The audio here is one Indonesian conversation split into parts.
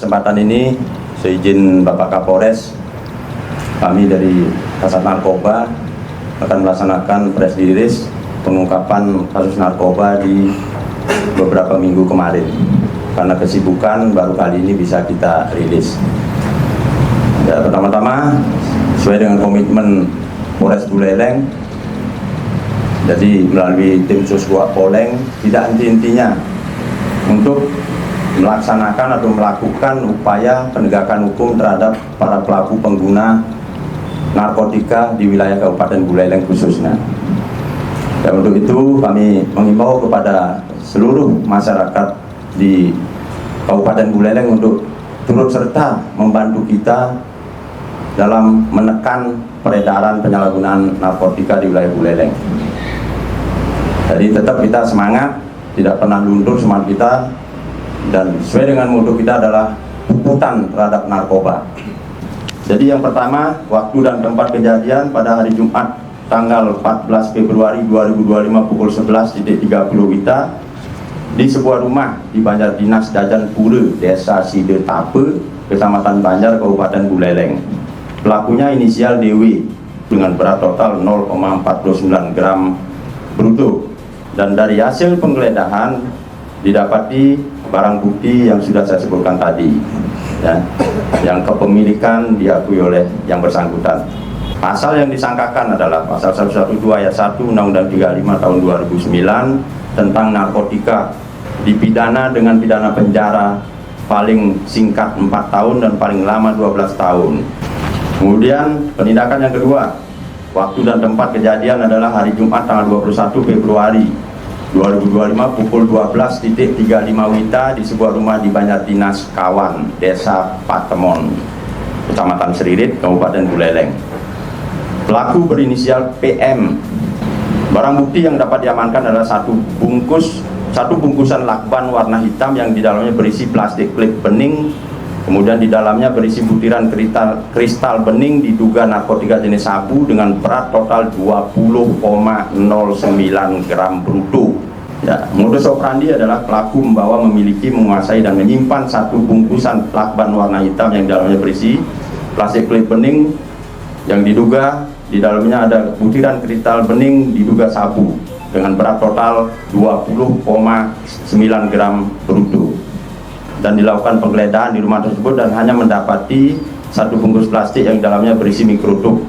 kesempatan ini seizin Bapak Kapolres, kami dari Kasat Narkoba akan melaksanakan press release pengungkapan kasus narkoba di beberapa minggu kemarin. Karena kesibukan baru kali ini bisa kita rilis. Ya, pertama-tama sesuai dengan komitmen Polres Buleleng, jadi melalui tim Suswa Poleng tidak henti-hentinya untuk melaksanakan atau melakukan upaya penegakan hukum terhadap para pelaku pengguna narkotika di wilayah Kabupaten Buleleng khususnya. Dan untuk itu kami mengimbau kepada seluruh masyarakat di Kabupaten Buleleng untuk turut serta membantu kita dalam menekan peredaran penyalahgunaan narkotika di wilayah Buleleng. Jadi tetap kita semangat, tidak pernah luntur semangat kita, dan sesuai dengan motto kita adalah puputan terhadap narkoba. Jadi yang pertama, waktu dan tempat kejadian pada hari Jumat tanggal 14 Februari 2025 pukul 11.30 WITA di sebuah rumah di Banjar Dinas Dajan Pura, Desa Sidetape, Kecamatan Banjar, Kabupaten Buleleng. Pelakunya inisial DW dengan berat total 0,49 gram bruto. Dan dari hasil penggeledahan didapati barang bukti yang sudah saya sebutkan tadi, ya, yang kepemilikan diakui oleh yang bersangkutan. Pasal yang disangkakan adalah pasal 112 ayat 1 Undang-Undang 35 tahun 2009 tentang narkotika, dipidana dengan pidana penjara paling singkat 4 tahun dan paling lama 12 tahun. Kemudian penindakan yang kedua, waktu dan tempat kejadian adalah hari Jumat tanggal 21 Februari 2025 pukul 12.35 WITA di sebuah rumah di Banjar Dinas Kawan, Desa Patemon, Kecamatan Seririt, Kabupaten Buleleng. Pelaku berinisial PM. Barang bukti yang dapat diamankan adalah satu bungkusan lakban warna hitam yang di dalamnya berisi plastik klip bening. Kemudian di dalamnya berisi butiran kristal bening diduga narkotika jenis sabu dengan berat total 20,09 gram bruto. Ya, modus operandi adalah pelaku membawa, memiliki, menguasai dan menyimpan satu bungkusan lakban warna hitam yang di dalamnya berisi plastik klip bening yang diduga di dalamnya ada butiran kristal bening diduga sabu dengan berat total 20,9 gram bruto. Dan dilakukan penggeledahan di rumah tersebut dan hanya mendapati satu bungkus plastik yang dalamnya berisi mikrotup.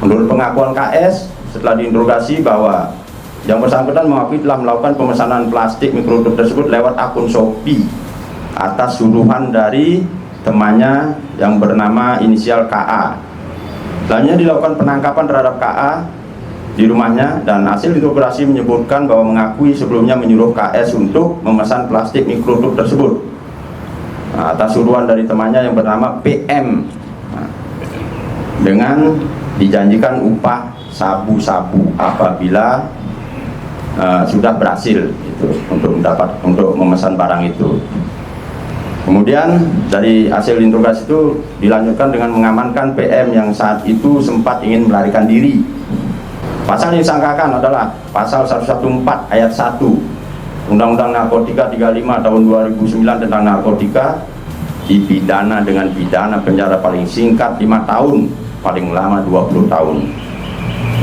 Menurut pengakuan KS, setelah diinterogasi bahwa yang bersangkutan mengakui telah melakukan pemesanan plastik mikrotup tersebut lewat akun Shopee atas suruhan dari temannya yang bernama inisial KA. Selanjutnya dilakukan penangkapan terhadap KA di rumahnya dan hasil interogasi menyebutkan bahwa mengakui sebelumnya menyuruh KS untuk memesan plastik mikrotup tersebut. Atas suruhan dari temannya yang bernama PM, dengan dijanjikan upah sabu-sabu apabila sudah berhasil gitu, untuk memesan barang itu. Kemudian dari hasil interogasi itu dilanjutkan dengan mengamankan PM yang saat itu sempat ingin melarikan diri. Pasal yang disangkakan adalah pasal 114 ayat 1 Undang-Undang Narkotika 35 tahun 2009 tentang narkotika, dipidana dengan pidana penjara paling singkat 5 tahun, paling lama 20 tahun,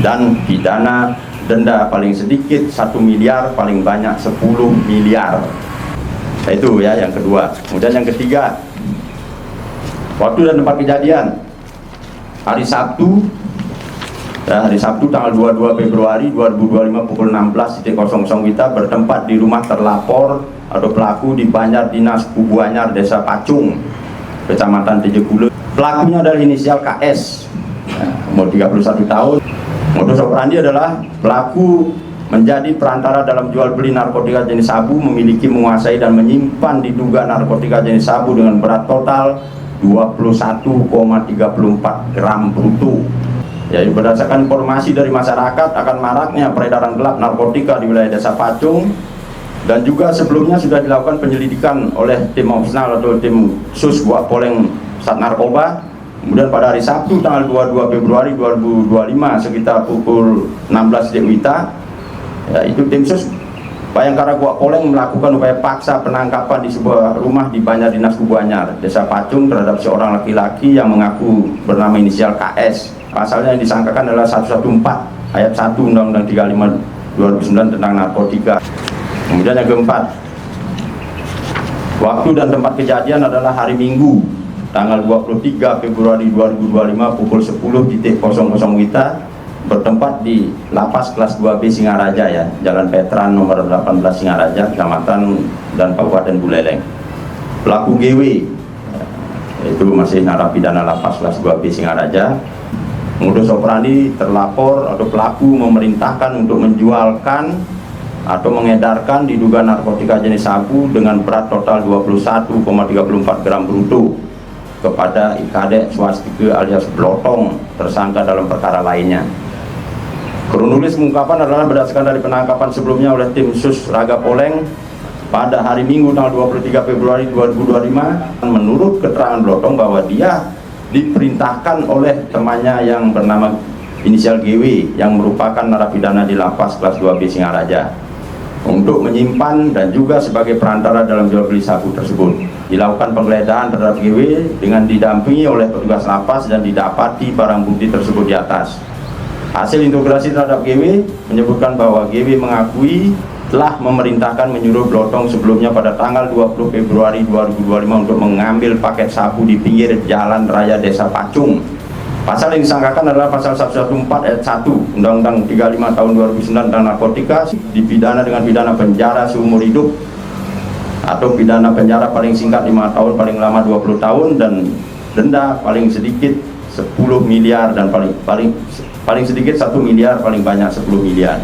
dan pidana denda paling sedikit 1 miliar, paling banyak 10 miliar. Itu ya yang kedua. Kemudian yang ketiga, waktu dan tempat kejadian hari Sabtu tanggal 22 Februari 2025 pukul 16.00 WITA bertempat di rumah terlapor atau pelaku di Banjar Dinas Kubuanyar, Desa Pacung, Kecamatan Tejekule. Pelakunya adalah inisial KS, umur 31 tahun. Modus operandi adalah pelaku menjadi perantara dalam jual beli narkotika jenis sabu, memiliki, menguasai dan menyimpan diduga narkotika jenis sabu dengan berat total 21,34 gram bruto. Ya, berdasarkan informasi dari masyarakat akan maraknya peredaran gelap narkotika di wilayah Desa Pacung, dan juga sebelumnya sudah dilakukan penyelidikan oleh tim opsional atau tim Suswa Poleng Sat Narkoba. Kemudian pada hari Sabtu tanggal 22 Februari 2025 sekitar pukul 16 WITA, ya, itu tim Sus Bayangkara Gua Poleng melakukan upaya paksa penangkapan di sebuah rumah di Banjar Dinas Kubu Anyar, Desa Pacung terhadap seorang laki-laki yang mengaku bernama inisial KS. Pasalnya yang disangkakan adalah 114 ayat 1 Undang-Undang 35 2009 tentang narkotika. Kemudian yang keempat, waktu dan tempat kejadian adalah hari Minggu, tanggal 23 Februari 2025 pukul 10.00 WITA, bertempat di Lapas Kelas 2B Singaraja ya, Jalan Veteran nomor 18 Singaraja, Kecamatan dan Kabupaten Buleleng. Pelaku GW itu masih narapidana Lapas Kelas 2B Singaraja. Modus operandi terlapor atau pelaku memerintahkan untuk menjualkan atau mengedarkan diduga narkotika jenis sabu dengan berat total 21,34 gram bruto kepada IKD Swastike alias Blotong, tersangka dalam perkara lainnya. Kronologis pengungkapan adalah berdasarkan dari penangkapan sebelumnya oleh tim Sus Raga Poleng pada hari Minggu tanggal 23 Februari 2025. Menurut keterangan Blotong bahwa dia diperintahkan oleh temannya yang bernama inisial GW yang merupakan narapidana di Lapas Kelas 2B Singaraja untuk menyimpan dan juga sebagai perantara dalam jual beli sabu tersebut. Dilakukan penggeledahan terhadap GW dengan didampingi oleh petugas lapas dan didapati barang bukti tersebut di atas. Hasil integrasi terhadap GW menyebutkan bahwa GW mengakui telah memerintahkan menyuruh Blotong sebelumnya pada tanggal 20 Februari 2025 untuk mengambil paket sabu di pinggir jalan raya Desa Pacung. Pasal yang disangkakan adalah pasal 114 ayat 1 Undang-Undang 35 tahun 2009 tentang narkotika, dipidana dengan pidana penjara seumur hidup atau pidana penjara paling singkat 5 tahun, paling lama 20 tahun, dan denda paling sedikit 10 miliar dan paling sedikit 1 miliar, paling banyak 10 miliar.